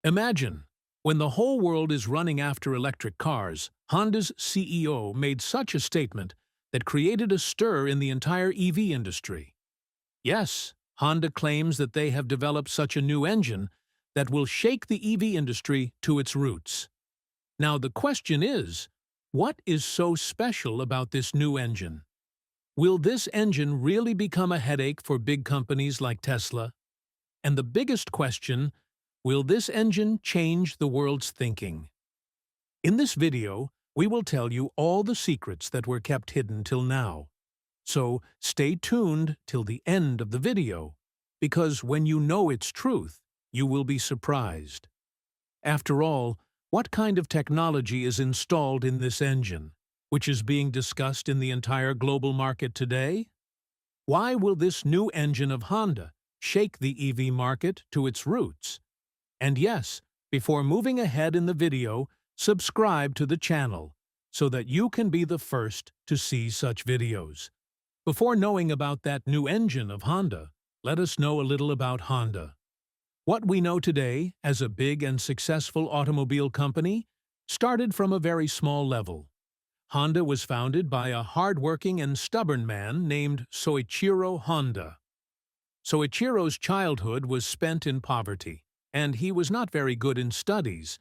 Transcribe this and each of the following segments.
Imagine, when the whole world is running after electric cars, Honda's CEO made such a statement that created a stir in the entire EV industry. Yes, Honda claims that they have developed such a new engine that will shake the EV industry to its roots. Now the question is, what is so special about this new engine? Will this engine really become a headache for big companies like Tesla? And the biggest question, will this engine change the world's thinking? In this video, we will tell you all the secrets that were kept hidden till now. So stay tuned till the end of the video, because when you know its truth, you will be surprised. After all, what kind of technology is installed in this engine, which is being discussed in the entire global market today? Why will this new engine of Honda shake the EV market to its roots? And yes, before moving ahead in the video, subscribe to the channel so that you can be the first to see such videos. Before knowing about that new engine of Honda, let us know a little about Honda. What we know today as a big and successful automobile company started from a very small level. Honda was founded by a hard-working and stubborn man named Soichiro Honda. Soichiro's childhood was spent in poverty, and he was not very good in studies,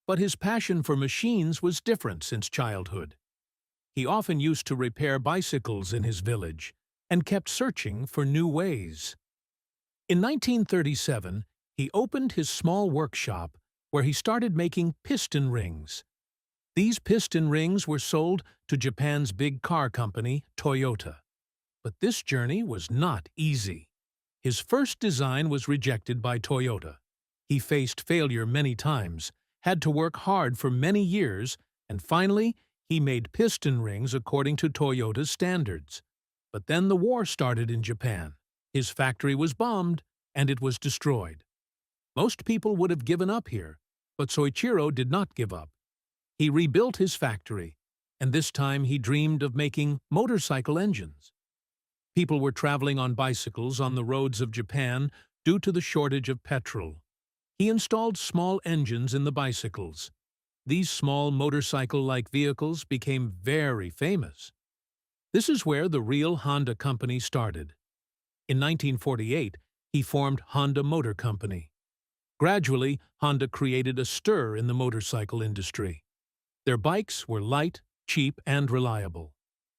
but his passion for machines was different since childhood. He often used to repair bicycles in his village and kept searching for new ways. In 1937, he opened his small workshop where he started making piston rings. These piston rings were sold to Japan's big car company, Toyota. But this journey was not easy. His first design was rejected by Toyota. He faced failure many times, had to work hard for many years, and finally, he made piston rings according to Toyota's standards. But then the war started in Japan. His factory was bombed, and it was destroyed. Most people would have given up here, but Soichiro did not give up. He rebuilt his factory, and this time he dreamed of making motorcycle engines. People were traveling on bicycles on the roads of Japan due to the shortage of petrol. He installed small engines in the bicycles. These small motorcycle-like vehicles became very famous. This is where the real Honda company started. In 1948, he formed Honda Motor Company. Gradually, Honda created a stir in the motorcycle industry. Their bikes were light, cheap, and reliable.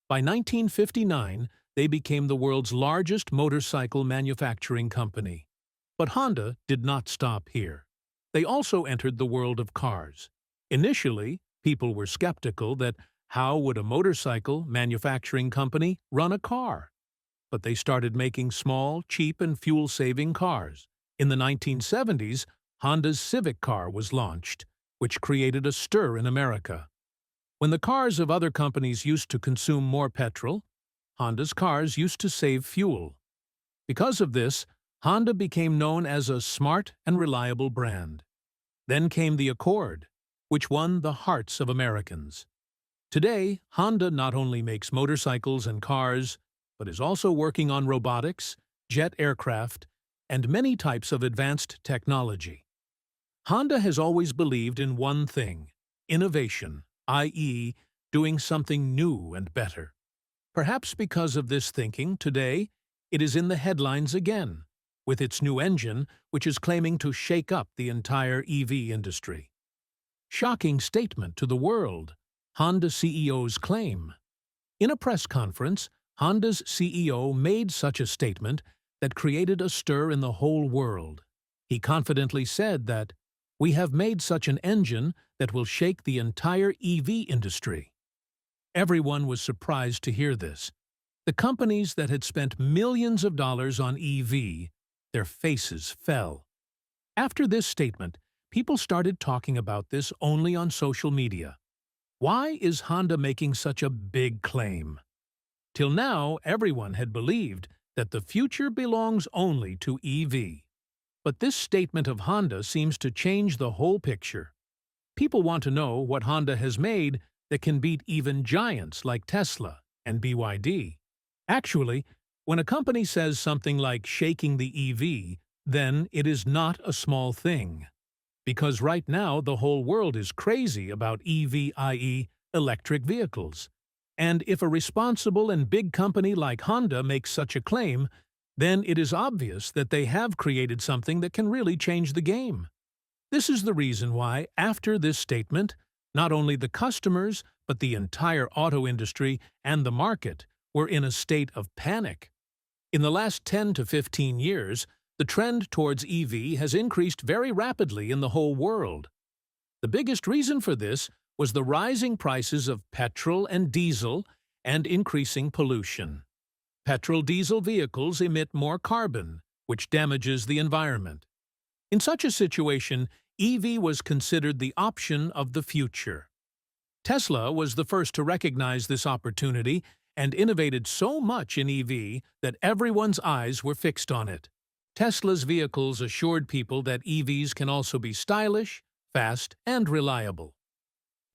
By 1959, they became the world's largest motorcycle manufacturing company. But Honda did not stop here. They also entered the world of cars. Initially, people were skeptical that how would a motorcycle manufacturing company run a car? But they started making small, cheap, and fuel-saving cars. In the 1970s, Honda's Civic car was launched, which created a stir in America. When the cars of other companies used to consume more petrol, Honda's cars used to save fuel. Because of this, Honda became known as a smart and reliable brand. Then came the Accord, which won the hearts of Americans. Today, Honda not only makes motorcycles and cars, but is also working on robotics, jet aircraft, and many types of advanced technology. Honda has always believed in one thing: innovation, i.e., doing something new and better. Perhaps because of this thinking, today, it is in the headlines again, with its new engine, which is claiming to shake up the entire EV industry. Shocking statement to the world, Honda CEO's claim. In a press conference, Honda's CEO made such a statement that created a stir in the whole world. He confidently said that, "We have made such an engine that will shake the entire EV industry." Everyone was surprised to hear this. The companies that had spent millions of dollars on EV, their faces fell. After this statement, people started talking about this only on social media. Why is Honda making such a big claim? Till now, everyone had believed that the future belongs only to EV. But this statement of Honda seems to change the whole picture. People want to know what Honda has made that can beat even giants like Tesla and BYD. Actually, when a company says something like shaking the EV, then it is not a small thing. Because right now the whole world is crazy about EV, i.e., electric vehicles. And if a responsible and big company like Honda makes such a claim, then it is obvious that they have created something that can really change the game. This is the reason why, after this statement, not only the customers, but the entire auto industry and the market were in a state of panic. In the last 10 to 15 years, the trend towards EV has increased very rapidly in the whole world. The biggest reason for this was the rising prices of petrol and diesel and increasing pollution. Petrol-diesel vehicles emit more carbon, which damages the environment. In such a situation, EV was considered the option of the future. Tesla was the first to recognize this opportunity and innovated so much in EV that everyone's eyes were fixed on it. Tesla's vehicles assured people that EVs can also be stylish, fast, and reliable.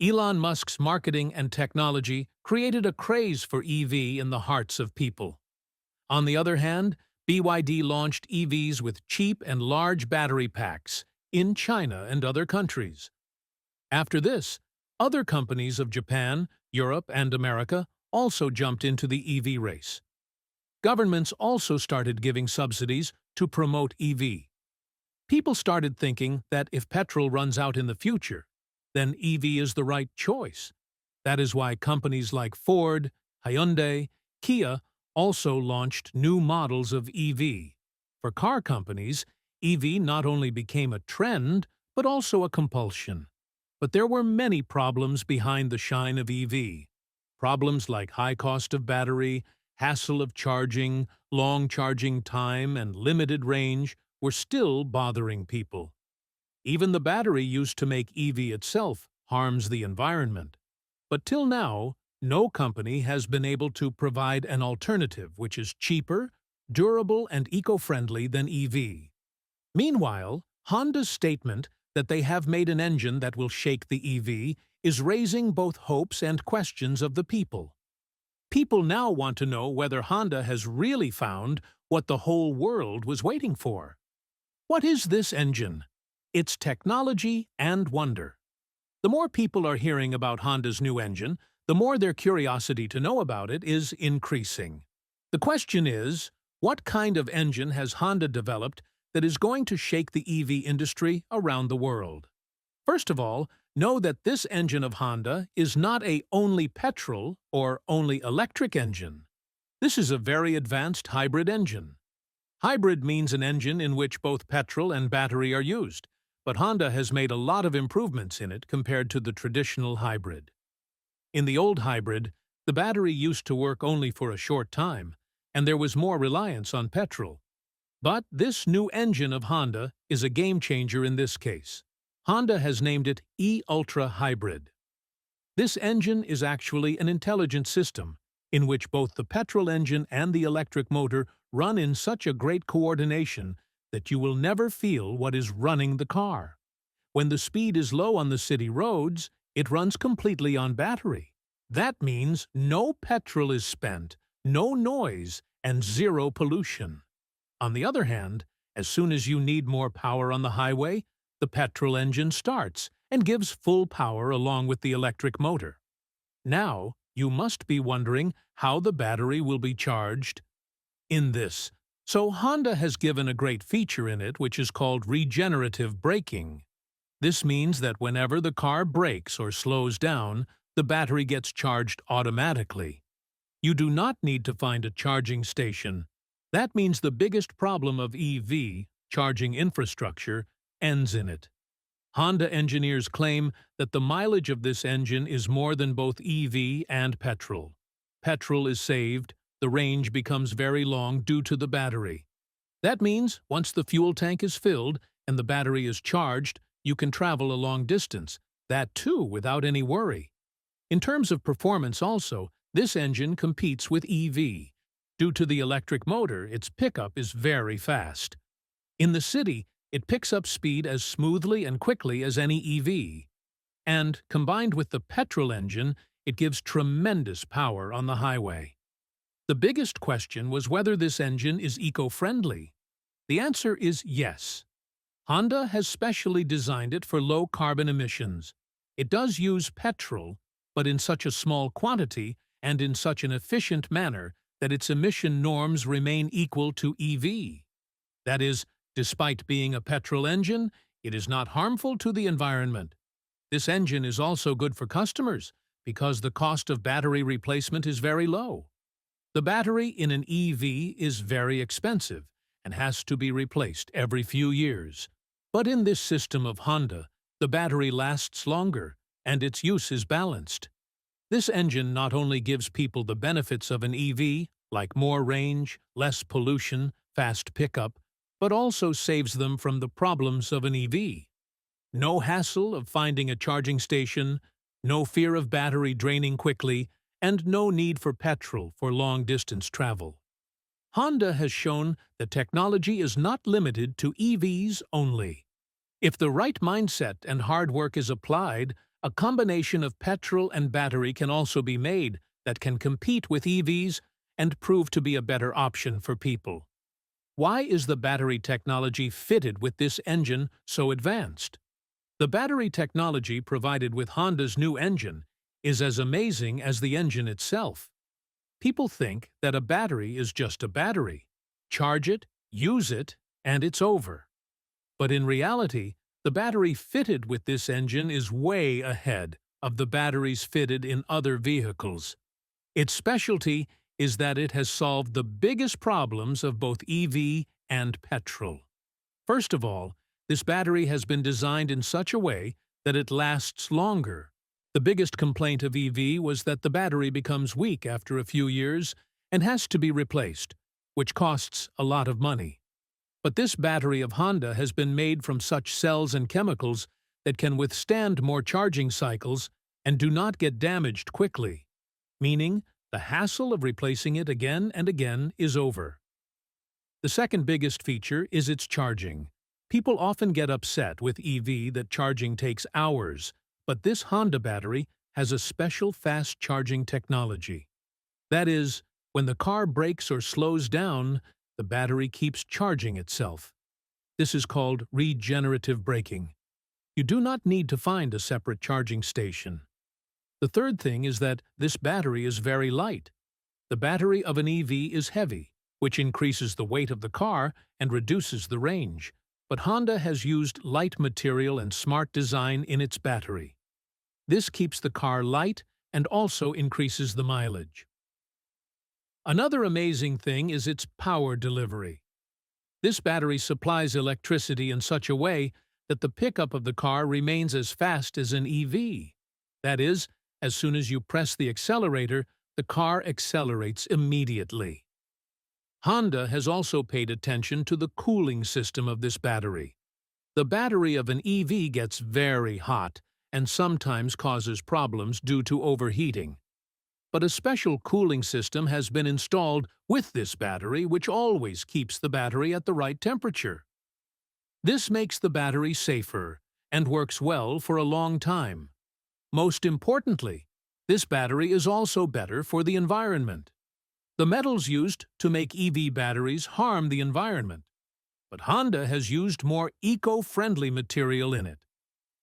Elon Musk's marketing and technology created a craze for EV in the hearts of people. On the other hand, BYD launched EVs with cheap and large battery packs in China and other countries. After this, other companies of Japan, Europe, and America also jumped into the EV race. Governments also started giving subsidies to promote EV. People started thinking that if petrol runs out in the future, then EV is the right choice. That is why companies like Ford, Hyundai, Kia also launched new models of EV. For car companies, EV not only became a trend, but also a compulsion. But there were many problems behind the shine of EV. Problems like high cost of battery, hassle of charging, long charging time, and limited range were still bothering people. Even the battery used to make EV itself harms the environment. But till now, no company has been able to provide an alternative which is cheaper, durable, and eco-friendly than EV. Meanwhile, Honda's statement that they have made an engine that will shake the EV is raising both hopes and questions of the people. People now want to know whether Honda has really found what the whole world was waiting for. What is this engine? Its technology and wonder. The more people are hearing about Honda's new engine, the more their curiosity to know about it is increasing. The question is, what kind of engine has Honda developed that is going to shake the EV industry around the world? First of all, know that this engine of Honda is not a only petrol or only electric engine. This is a very advanced hybrid engine. Hybrid means an engine in which both petrol and battery are used, but Honda has made a lot of improvements in it compared to the traditional hybrid. In the old hybrid, the battery used to work only for a short time, and there was more reliance on petrol. But this new engine of Honda is a game-changer in this case. Honda has named it E-Ultra Hybrid. This engine is actually an intelligent system in which both the petrol engine and the electric motor run in such a great coordination that you will never feel what is running the car. When the speed is low on the city roads, it runs completely on battery. That means no petrol is spent, no noise, and zero pollution. On the other hand, as soon as you need more power on the highway, the petrol engine starts and gives full power along with the electric motor. Now, you must be wondering how the battery will be charged in this. So Honda has given a great feature in it which is called regenerative braking. This means that whenever the car brakes or slows down, the battery gets charged automatically. You do not need to find a charging station. That means the biggest problem of EV, charging infrastructure, ends in it. Honda engineers claim that the mileage of this engine is more than both EV and petrol. Petrol is saved, the range becomes very long due to the battery. That means once the fuel tank is filled and the battery is charged, you can travel a long distance, that too without any worry. In terms of performance also, this engine competes with EV. Due to the electric motor, its pickup is very fast. In the city, it picks up speed as smoothly and quickly as any EV. And, combined with the petrol engine, it gives tremendous power on the highway. The biggest question was whether this engine is eco-friendly. The answer is yes. Honda has specially designed it for low carbon emissions. It does use petrol, but in such a small quantity and in such an efficient manner that its emission norms remain equal to EV. That is, despite being a petrol engine, it is not harmful to the environment. This engine is also good for customers because the cost of battery replacement is very low. The battery in an EV is very expensive and has to be replaced every few years. But in this system of Honda, the battery lasts longer and its use is balanced. This engine not only gives people the benefits of an EV, like more range, less pollution, fast pickup, but also saves them from the problems of an EV. No hassle of finding a charging station, no fear of battery draining quickly, and no need for petrol for long-distance travel. Honda has shown that technology is not limited to EVs only. If the right mindset and hard work is applied, a combination of petrol and battery can also be made that can compete with EVs and prove to be a better option for people. Why is the battery technology fitted with this engine so advanced? The battery technology provided with Honda's new engine is as amazing as the engine itself. People think that a battery is just a battery. Charge it, use it, and it's over. But in reality, the battery fitted with this engine is way ahead of the batteries fitted in other vehicles. Its specialty is that it has solved the biggest problems of both EV and petrol. First of all, this battery has been designed in such a way that it lasts longer. The biggest complaint of EV was that the battery becomes weak after a few years and has to be replaced, which costs a lot of money. But this battery of Honda has been made from such cells and chemicals that can withstand more charging cycles and do not get damaged quickly, meaning the hassle of replacing it again and again is over. The second biggest feature is its charging. People often get upset with EV that charging takes hours, but this Honda battery has a special fast charging technology. That is, when the car brakes or slows down, the battery keeps charging itself. This is called regenerative braking. You do not need to find a separate charging station. The third thing is that this battery is very light. The battery of an EV is heavy, which increases the weight of the car and reduces the range. But Honda has used light material and smart design in its battery. This keeps the car light and also increases the mileage. Another amazing thing is its power delivery. This battery supplies electricity in such a way that the pickup of the car remains as fast as an EV. That is, as soon as you press the accelerator, the car accelerates immediately. Honda has also paid attention to the cooling system of this battery. The battery of an EV gets very hot and sometimes causes problems due to overheating. But a special cooling system has been installed with this battery which always keeps the battery at the right temperature. This makes the battery safer and works well for a long time. Most importantly, this battery is also better for the environment. The metals used to make EV batteries harm the environment, but Honda has used more eco-friendly material in it.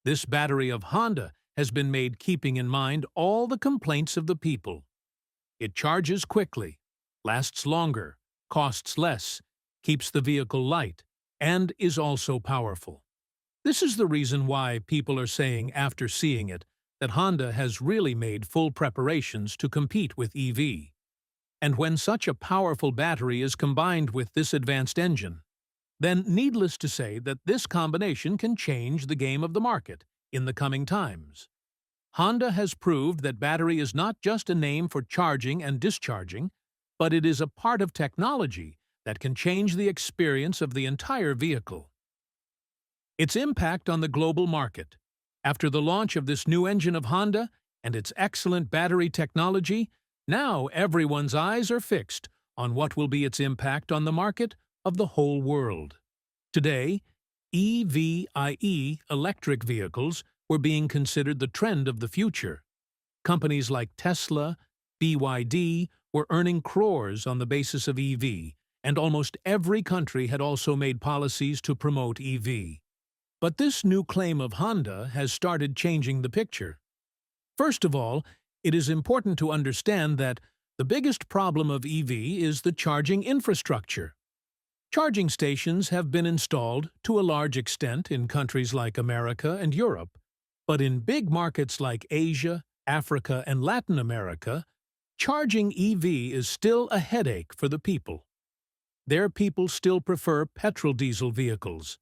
This battery of Honda has been made keeping in mind all the complaints of the people. It charges quickly, lasts longer, costs less, keeps the vehicle light, and is also powerful. This is the reason why people are saying after seeing it that Honda has really made full preparations to compete with EV. And when such a powerful battery is combined with this advanced engine, then needless to say that this combination can change the game of the market in the coming times. Honda has proved that battery is not just a name for charging and discharging, but it is a part of technology that can change the experience of the entire vehicle. Its impact on the global market. After the launch of this new engine of Honda and its excellent battery technology, now everyone's eyes are fixed on what will be its impact on the market of the whole world. Today, EVIE electric vehicles were being considered the trend of the future. Companies like Tesla, BYD were earning crores on the basis of EV, and almost every country had also made policies to promote EV. But this new claim of Honda has started changing the picture. First of all, it is important to understand that the biggest problem of EV is the charging infrastructure. Charging stations have been installed to a large extent in countries like America and Europe, but in big markets like Asia, Africa, and Latin America, charging EV is still a headache for the people. Their people still prefer petrol-diesel vehicles.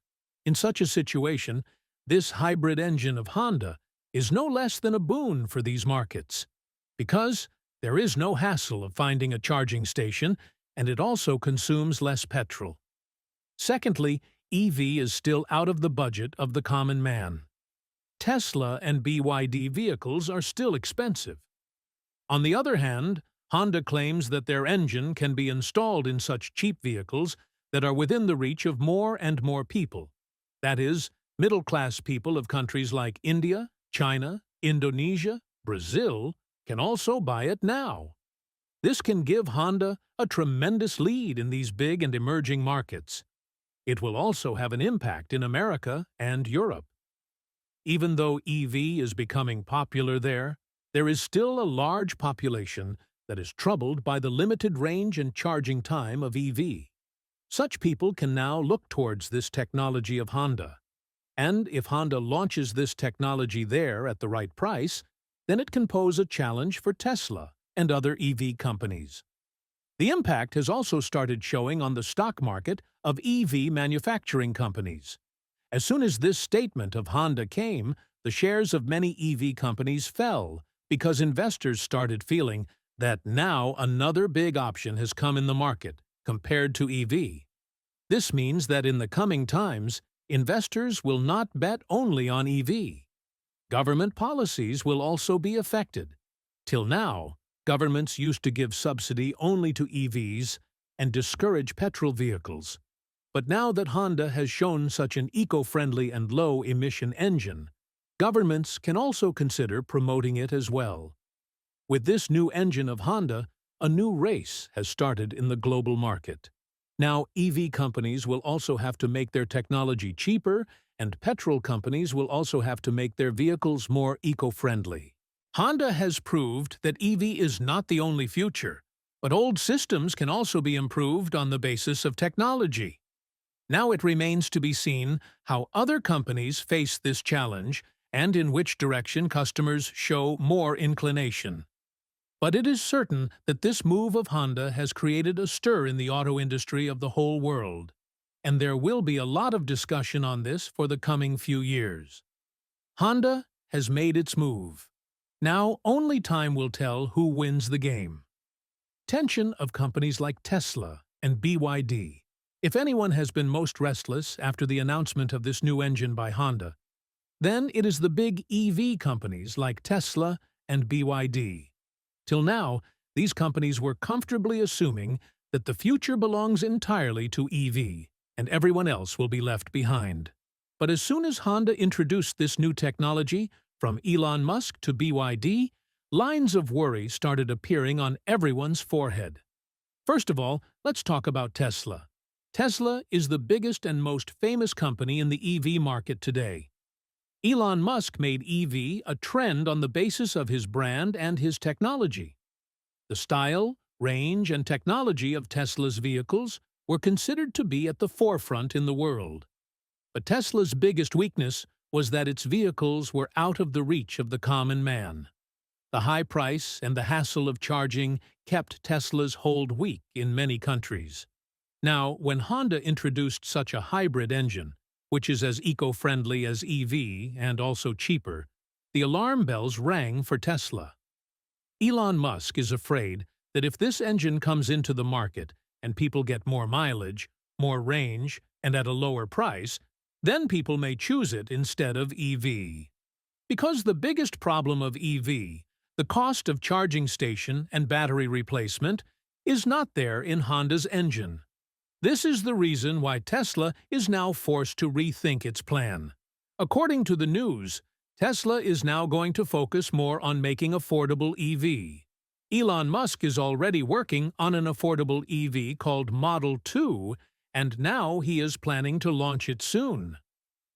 In such a situation, this hybrid engine of Honda is no less than a boon for these markets, because there is no hassle of finding a charging station, and it also consumes less petrol. Secondly, EV is still out of the budget of the common man. Tesla and BYD vehicles are still expensive. On the other hand, Honda claims that their engine can be installed in such cheap vehicles that are within the reach of more and more people. That is, middle-class people of countries like India, China, Indonesia, Brazil can also buy it now. This can give Honda a tremendous lead in these big and emerging markets. It will also have an impact in America and Europe. Even though EV is becoming popular there is still a large population that is troubled by the limited range and charging time of EV. Such people can now look towards this technology of Honda. And if Honda launches this technology there at the right price, then it can pose a challenge for Tesla and other EV companies. The impact has also started showing on the stock market of EV manufacturing companies. As soon as this statement of Honda came, the shares of many EV companies fell because investors started feeling that now another big option has come in the market compared to EV. This means that in the coming times, investors will not bet only on EV. Government policies will also be affected. Till now, governments used to give subsidy only to EVs and discourage petrol vehicles. But now that Honda has shown such an eco-friendly and low-emission engine, governments can also consider promoting it as well. With this new engine of Honda, a new race has started in the global market. Now, EV companies will also have to make their technology cheaper, and petrol companies will also have to make their vehicles more eco-friendly. Honda has proved that EV is not the only future, but old systems can also be improved on the basis of technology. Now it remains to be seen how other companies face this challenge and in which direction customers show more inclination. But it is certain that this move of Honda has created a stir in the auto industry of the whole world, and there will be a lot of discussion on this for the coming few years. Honda has made its move. Now only time will tell who wins the game. Tension of companies like Tesla and BYD. If anyone has been most restless after the announcement of this new engine by Honda, then it is the big EV companies like Tesla and BYD. Till now, these companies were comfortably assuming that the future belongs entirely to EV, and everyone else will be left behind. But as soon as Honda introduced this new technology, from Elon Musk to BYD, lines of worry started appearing on everyone's forehead. First of all, let's talk about Tesla. Tesla is the biggest and most famous company in the EV market today. Elon Musk made EV a trend on the basis of his brand and his technology. The style, range, and technology of Tesla's vehicles were considered to be at the forefront in the world. But Tesla's biggest weakness was that its vehicles were out of the reach of the common man. The high price and the hassle of charging kept Tesla's hold weak in many countries. Now, when Honda introduced such a hybrid engine, which is as eco-friendly as EV and also cheaper, the alarm bells rang for Tesla. Elon Musk is afraid that if this engine comes into the market and people get more mileage, more range, and at a lower price, then people may choose it instead of EV. Because the biggest problem of EV, the cost of charging station and battery replacement, is not there in Honda's engine. This is the reason why Tesla is now forced to rethink its plan. According to the news, Tesla is now going to focus more on making affordable EV. Elon Musk is already working on an affordable EV called Model 2, and now he is planning to launch it soon.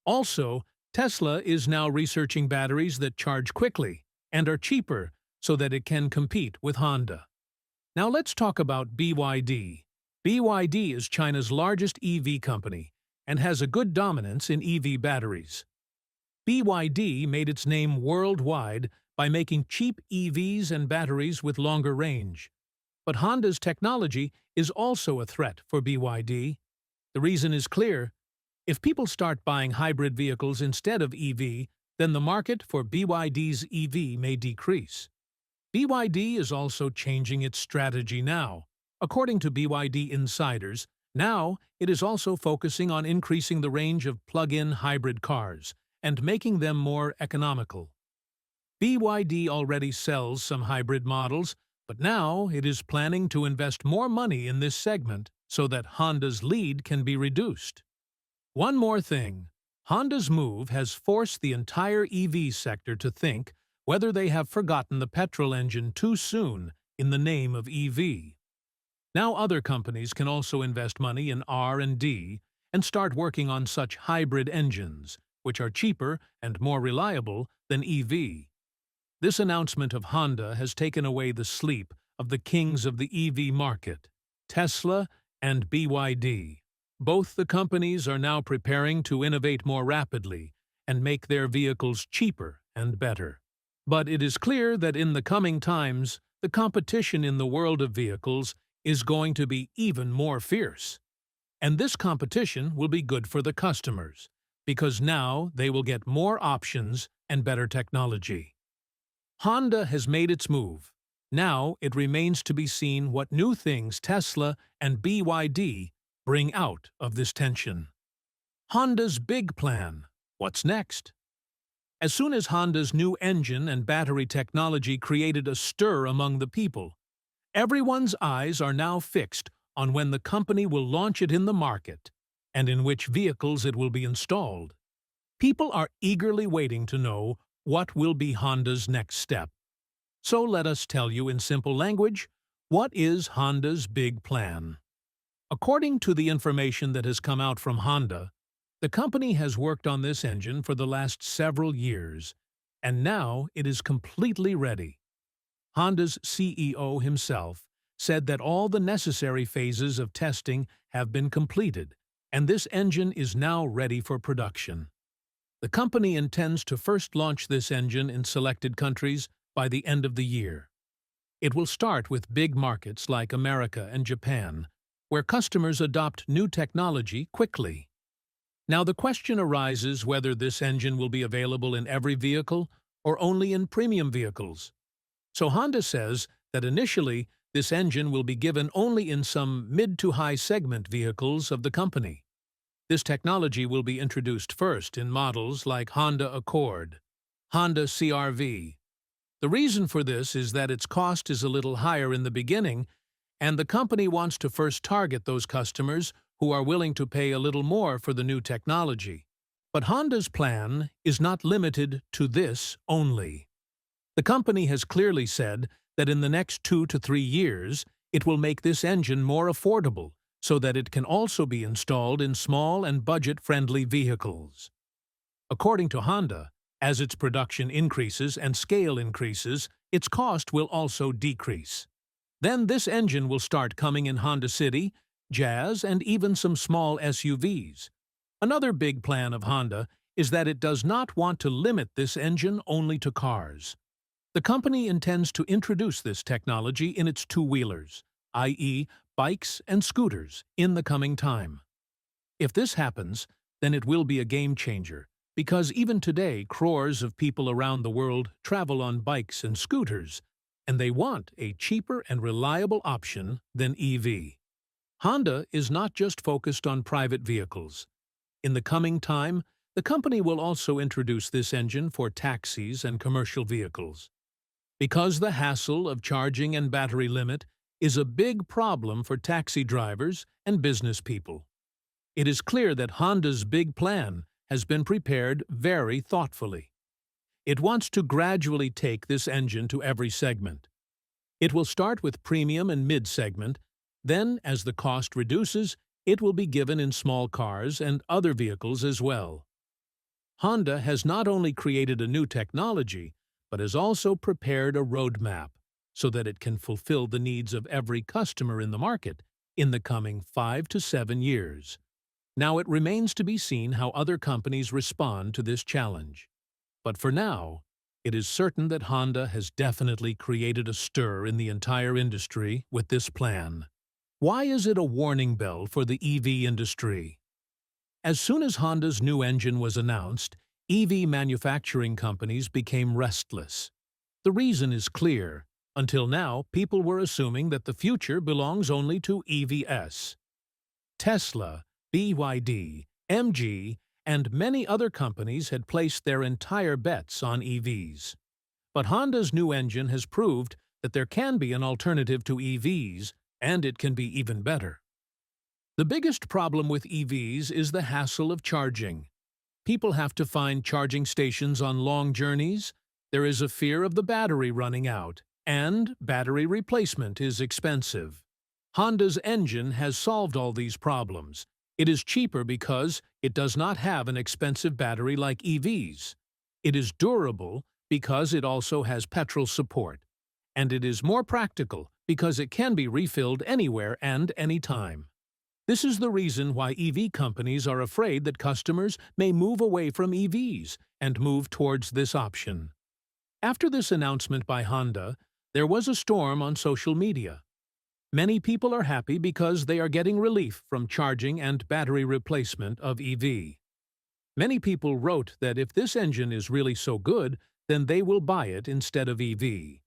Also, Tesla is now researching batteries that charge quickly and are cheaper so that it can compete with Honda. Now let's talk about BYD. BYD is China's largest EV company and has a good dominance in EV batteries. BYD made its name worldwide by making cheap EVs and batteries with longer range. But Honda's technology is also a threat for BYD. The reason is clear. If people start buying hybrid vehicles instead of EV, then the market for BYD's EV may decrease. BYD is also changing its strategy now. According to BYD insiders, now it is also focusing on increasing the range of plug-in hybrid cars and making them more economical. BYD already sells some hybrid models, but now it is planning to invest more money in this segment so that Honda's lead can be reduced. One more thing, Honda's move has forced the entire EV sector to think whether they have forgotten the petrol engine too soon in the name of EV. Now other companies can also invest money in R&D and start working on such hybrid engines, which are cheaper and more reliable than EV. This announcement of Honda has taken away the sleep of the kings of the EV market, Tesla and BYD. Both the companies are now preparing to innovate more rapidly and make their vehicles cheaper and better. But it is clear that in the coming times, the competition in the world of vehicles is going to be even more fierce. And this competition will be good for the customers, because now they will get more options and better technology. Honda has made its move. Now it remains to be seen what new things Tesla and BYD bring out of this tension. Honda's big plan. What's next? As soon as Honda's new engine and battery technology created a stir among the people, everyone's eyes are now fixed on when the company will launch it in the market and in which vehicles it will be installed. People are eagerly waiting to know what will be Honda's next step. So let us tell you in simple language, what is Honda's big plan? According to the information that has come out from Honda, the company has worked on this engine for the last several years, and now it is completely ready. Honda's CEO himself said that all the necessary phases of testing have been completed, and this engine is now ready for production. The company intends to first launch this engine in selected countries by the end of the year. It will start with big markets like America and Japan, where customers adopt new technology quickly. Now the question arises whether this engine will be available in every vehicle or only in premium vehicles. So Honda says that initially this engine will be given only in some mid to high segment vehicles of the company. This technology will be introduced first in models like Honda Accord, Honda CR-V. The reason for this is that its cost is a little higher in the beginning, and the company wants to first target those customers who are willing to pay a little more for the new technology. But Honda's plan is not limited to this only. The company has clearly said that in the next 2 to 3 years, it will make this engine more affordable, so that it can also be installed in small and budget-friendly vehicles. According to Honda, as its production increases and scale increases, its cost will also decrease. Then this engine will start coming in Honda City, Jazz, and even some small SUVs. Another big plan of Honda is that it does not want to limit this engine only to cars. The company intends to introduce this technology in its two-wheelers, i.e., bikes and scooters, in the coming time. If this happens, then it will be a game-changer, because even today crores of people around the world travel on bikes and scooters, and they want a cheaper and reliable option than EV. Honda is not just focused on private vehicles. In the coming time, the company will also introduce this engine for taxis and commercial vehicles. Because the hassle of charging and battery limit is a big problem for taxi drivers and business people. It is clear that Honda's big plan has been prepared very thoughtfully. It wants to gradually take this engine to every segment. It will start with premium and mid-segment, then, as the cost reduces, it will be given in small cars and other vehicles as well. Honda has not only created a new technology, but has also prepared a roadmap so that it can fulfill the needs of every customer in the market in the coming 5 to 7 years. Now it remains to be seen how other companies respond to this challenge. But for now, it is certain that Honda has definitely created a stir in the entire industry with this plan. Why is it a warning bell for the EV industry? As soon as Honda's new engine was announced, EV manufacturing companies became restless. The reason is clear. Until now, people were assuming that the future belongs only to EVs. Tesla, BYD, MG, and many other companies had placed their entire bets on EVs. But Honda's new engine has proved that there can be an alternative to EVs, and it can be even better. The biggest problem with EVs is the hassle of charging. People have to find charging stations on long journeys, there is a fear of the battery running out, and battery replacement is expensive. Honda's engine has solved all these problems. It is cheaper because it does not have an expensive battery like EVs. It is durable because it also has petrol support. And it is more practical because it can be refilled anywhere and anytime. This is the reason why EV companies are afraid that customers may move away from EVs and move towards this option. After this announcement by Honda, there was a storm on social media. Many people are happy because they are getting relief from charging and battery replacement of EV. Many people wrote that if this engine is really so good, then they will buy it instead of EV.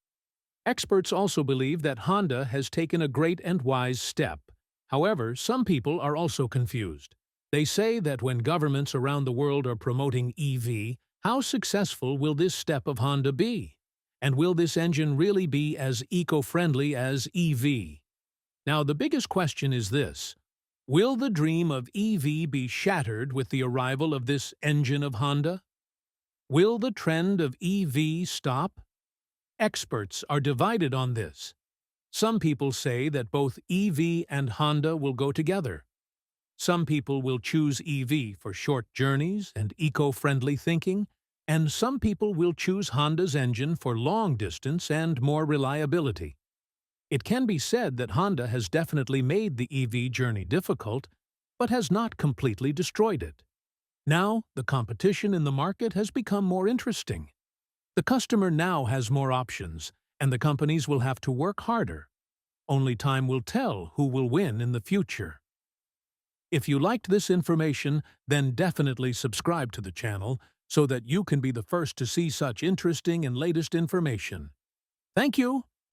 Experts also believe that Honda has taken a great and wise step. However, some people are also confused. They say that when governments around the world are promoting EV, how successful will this step of Honda be? And will this engine really be as eco-friendly as EV? Now, the biggest question is this: will the dream of EV be shattered with the arrival of this engine of Honda? Will the trend of EV stop? Experts are divided on this. Some people say that both EV and Honda will go together. Some people will choose EV for short journeys and eco-friendly thinking, and some people will choose Honda's engine for long distance and more reliability. It can be said that Honda has definitely made the EV journey difficult, but has not completely destroyed it. Now, the competition in the market has become more interesting. The customer now has more options, and the companies will have to work harder. Only time will tell who will win in the future. If you liked this information, then definitely subscribe to the channel so that you can be the first to see such interesting and latest information. Thank you!